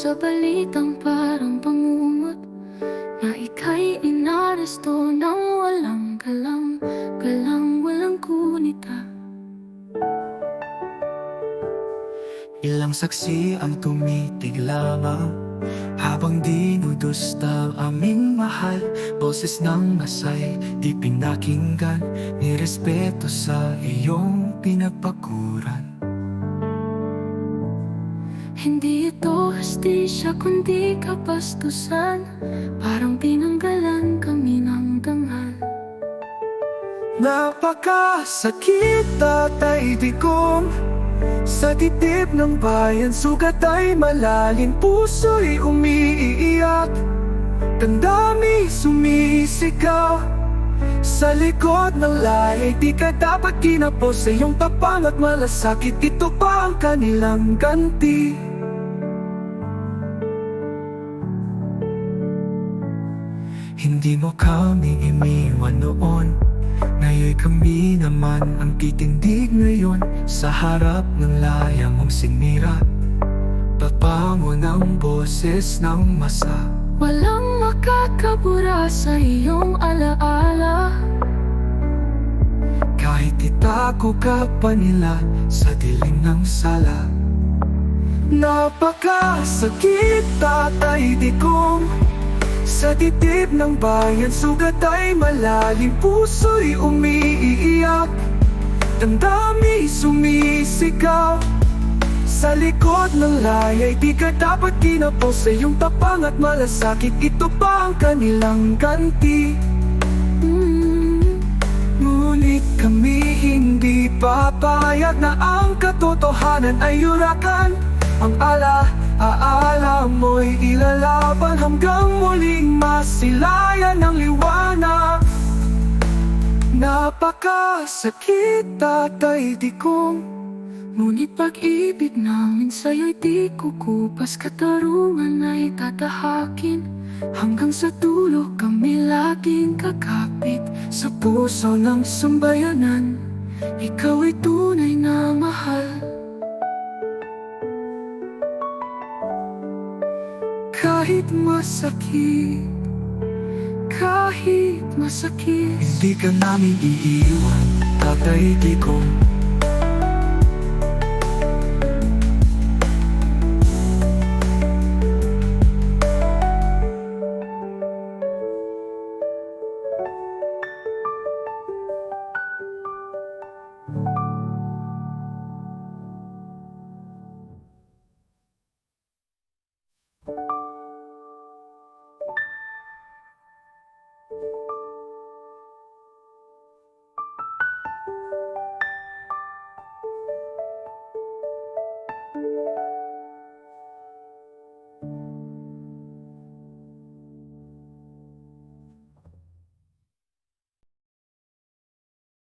sa balitang parang bangungot na ika'y inaresto ng walang galang, walang kunita. Ilang saksi ang tumitig lamang habang dinudusta aming mahal. Boses ng asay di pinakinggan, nirespeto sa iyong pinagpaguran. Hindi ito hustisya kundi kabastusan, parang pinanggalan kami ng dangal. Napakasakit tatay di kong sa titip ng bayan, sugat ay malalim, puso'y umiiyak, damdamin sumisigaw. Sa likod ng layay, di ka dapat kinapos sa iyong tapang at malasakit. Ito pa ang kanilang ganti. Hindi mo kami iniwan noon, ngayon kami naman ang titindig ngayon. Sa harap ng layang mong sinira, papango ng boses ng masa. Walang makakabura sa iyong alaala, kahit itago ka pa nila sa dilim ng sala. Napakasakit tatay di kong sa titip ng bayan, sugat ay malalim, puso'y umiiyak, damdamin sumisigaw. Sa likod ng layay, di ka dapat kinapos sa iyong tapang at malasakit. Ito pa ang kanilang ganti. Ngunit kami hindi papayag na ang katotohanan ay yurakan. Ang alaala mo'y ilalaban hanggang muling masilayan ng liwanag. Napakasakit tatay di kong, ngunit pag-ibig namin sa'yo'y di kukupas. Katarungan ay tatahakin, hanggang sa dulo kami laging kakapit. sa puso ng sambayanan, Ikaw ay tunay na mahal. kahit masakit, Kahit masakit, hindi ka namin iiwan tatay di kong.